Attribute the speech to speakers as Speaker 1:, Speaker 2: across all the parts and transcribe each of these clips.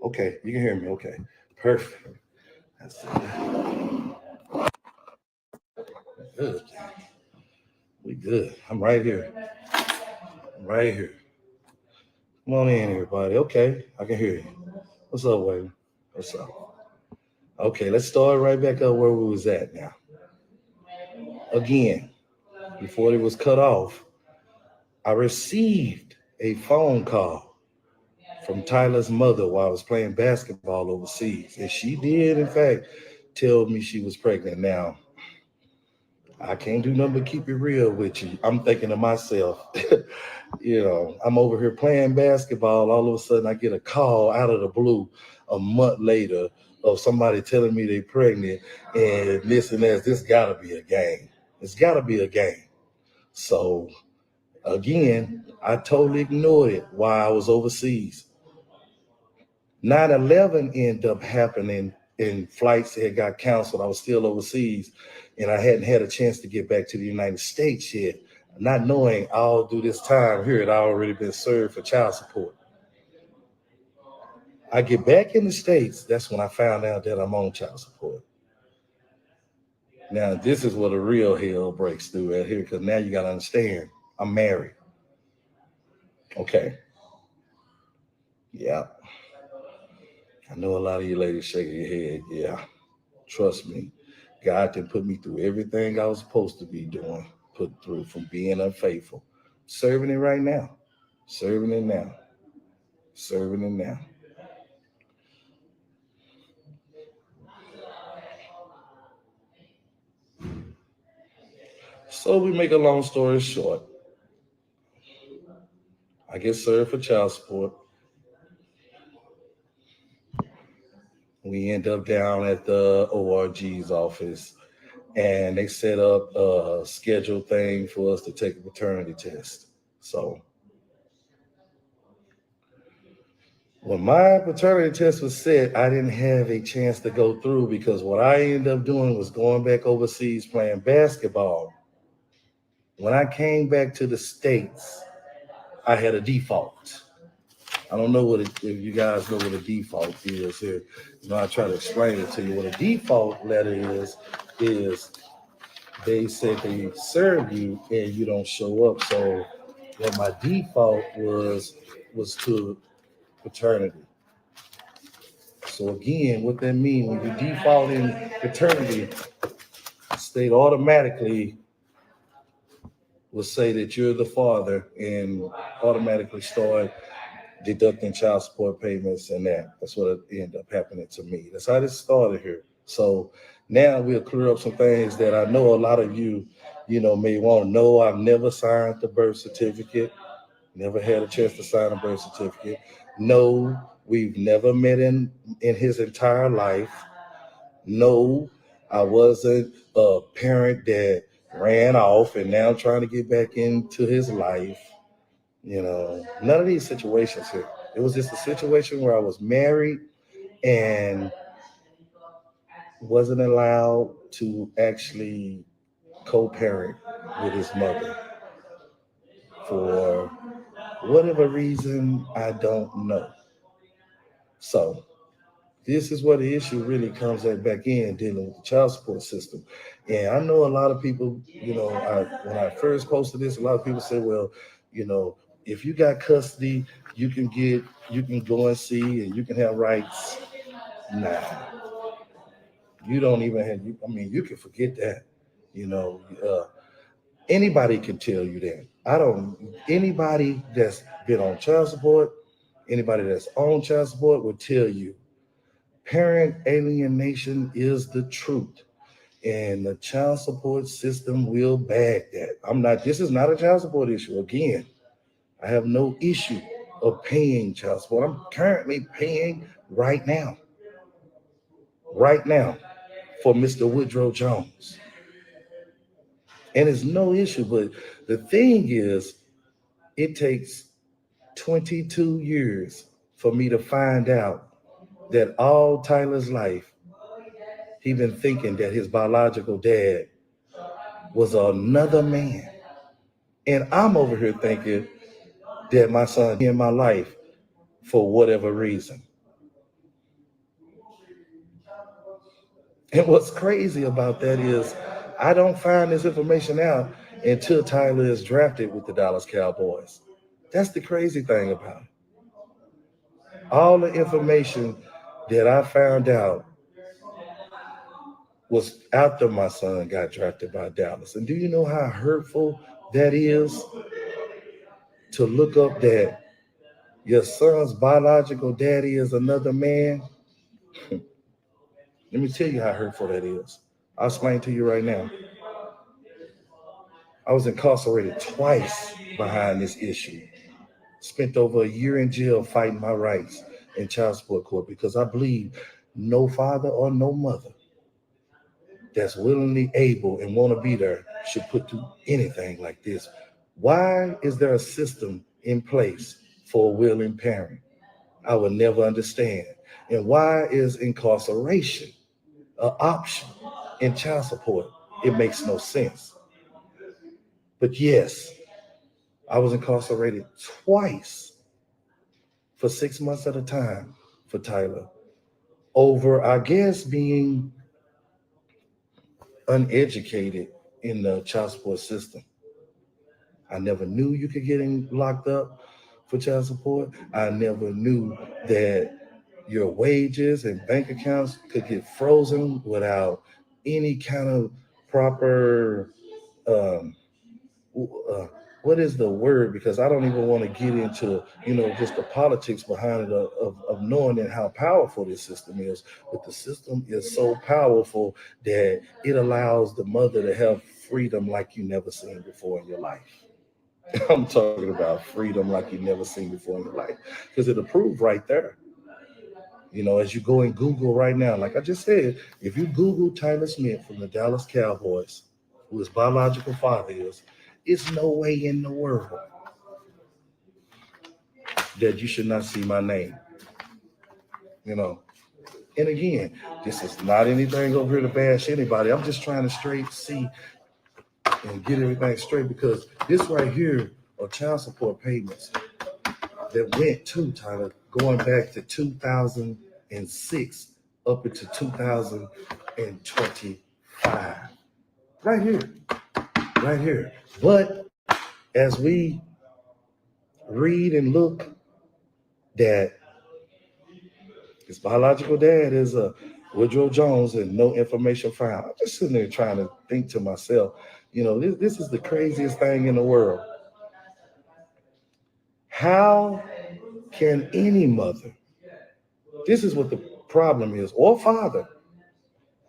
Speaker 1: Okay, you can hear me. Okay, perfect. That's good. We good. I'm right here. I'm right here. Come on in, everybody. Okay, I can hear you. What's up, Wayne? What's up? Okay, let's start right back up where we was at now. Again, before it was cut off, I received a phone call from Tyler's mother while I was playing basketball overseas. And she did, in fact, tell me she was pregnant. Now, I can't do nothing but keep it real with you. I'm thinking to myself, I'm over here playing basketball. All of a sudden, I get a call out of the blue a month later of somebody telling me they're pregnant and this and that. This got to be a game. It's got to be a game. So, again, I totally ignored it while I was overseas. 9/11 ended up happening and flights had got canceled. I was still overseas and I hadn't had a chance to get back to the United States yet, not knowing all through this time here I'd already been served for child support. I get back in the States, that's when I found out that I'm on child support. Now, this is where the real hell breaks through right here because now you got to understand I'm married. Okay. Yeah. I know a lot of you ladies shaking your head. Yeah. Trust me, God didn't put me through everything I was supposed to be doing, put through from being unfaithful. Serving it right now. Serving it now. Serving it now. So we make a long story short. I get served for child support. We end up down at the ORG's office and they set up a scheduled thing for us to take a paternity test. So when my paternity test was set, I didn't have a chance to go through because what I ended up doing was going back overseas playing basketball. When I came back to the States, I had a default. I don't know if you guys know what a default is here. I try to explain it to you. What a default letter is they said they serve you and you don't show up. So what my default was to paternity. So again, what that means when you default in paternity, state automatically will say that you're the father and automatically start deducting child support payments and that. That's what ended up happening to me. That's how this started here. So now we'll clear up some things that I know a lot of you, may want to know. I've never signed the birth certificate, never had a chance to sign a birth certificate. No, we've never met in his entire life. No, I wasn't a parent that ran off and now trying to get back into his life. None of these situations here. It was just a situation where I was married and wasn't allowed to actually co-parent with his mother for whatever reason, I don't know. So this is where the issue really comes back in dealing with the child support system. And I know a lot of people, when I first posted this, a lot of people say, well, you know, if you got custody, you can go and see and you can have rights. Nah, you don't even have, you can forget that. You know, anybody can tell you that. Anybody that's been on child support, anybody that's on child support will tell you parent alienation is the truth. And the child support system will bag that. This is not a child support issue. Again, I have no issue of paying child support. I'm currently paying right now for Mr. Woodrow Jones. And it's no issue. But the thing is, it takes 22 years for me to find out that all Tyler's life, he been thinking that his biological dad was another man. And I'm over here thinking that my son in my life for whatever reason. And what's crazy about that is I don't find this information out until Tyler is drafted with the Dallas Cowboys. That's the crazy thing about it. All the information that I found out was after my son got drafted by Dallas. And do you know how hurtful that is to look up that your son's biological daddy is another man? Let me tell you how hurtful that is. I'll explain to you right now. I was incarcerated twice behind this issue. Spent over a year in jail fighting my rights in child support court because I believe no father or no mother that's willingly able and want to be there should put through anything like this. Why is there a system in place for a willing parent? I will never understand. And why is incarceration an option in child support? It makes no sense. But yes, I was incarcerated twice for 6 months at a time for Tyler over, I guess, being uneducated in the child support system. I never knew you could get locked up for child support. I never knew that your wages and bank accounts could get frozen without any kind of proper um, uh, what is the word? Because I don't even want to get into, just the politics behind it of knowing and how powerful this system is. But the system is so powerful that it allows the mother to have freedom like you never seen before in your life. I'm talking about freedom like you never seen before in your life, because it'll prove right there. As you go and Google right now, like I just said, if you Google Tyler Smith from the Dallas Cowboys, who his biological father is, it's no way in the world that you should not see my name. You know. And again, this is not anything over here to bash anybody. I'm just trying to straight see and get everything straight, because this right here are child support payments that went to Tyler going back to 2006 up into 2025. Right here, right here. But as we read and look, that his biological dad is a Woodrow Jones and no information found. I'm just sitting there trying to think to myself, this is the craziest thing in the world. How can any mother, this is what the problem is, or father,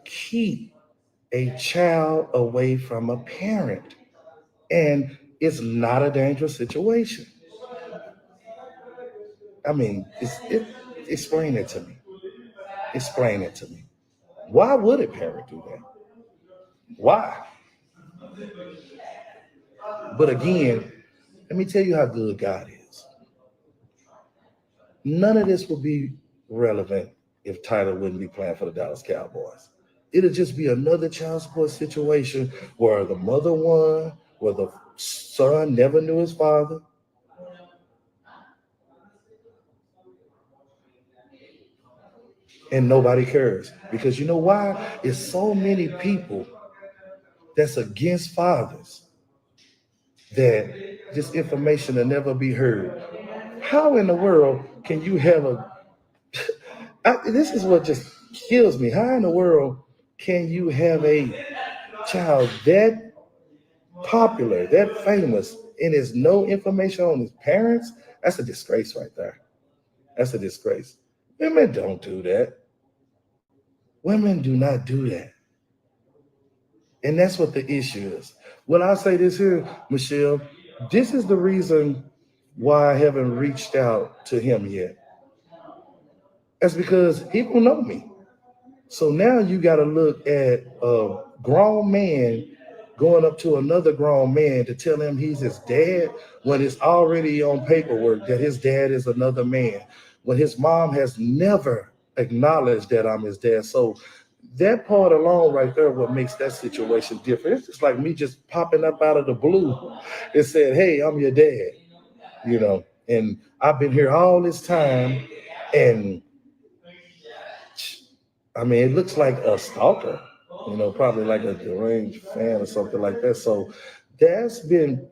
Speaker 1: keep a child away from a parent? And it's not a dangerous situation. I mean, explain it to me. Explain it to me. Why would a parent do that? Why? But again, let me tell you how good God is. None of this would be relevant if Tyler wouldn't be playing for the Dallas Cowboys. It'll just be another child support situation where the mother won, where the son never knew his father. And nobody cares. Because you know why? It's so many people that's against fathers that this information will never be heard. How in the world can you have this is what just kills me. How in the world can you have a child that popular, that famous, and there's no information on his parents? That's a disgrace right there. That's a disgrace. Women don't do that. Women do not do that. And that's what the issue is. Well, I'll say this here, Michelle. This is the reason why I haven't reached out to him yet. That's because he don't know me. So now you got to look at a grown man going up to another grown man to tell him he's his dad when it's already on paperwork that his dad is another man, when his mom has never acknowledged that I'm his dad. So that part alone right there, what makes that situation different. It's just like me just popping up out of the blue and said, hey, I'm your dad, and I've been here all this time, and I mean, it looks like a stalker, probably like a deranged fan or something like that. So that's been,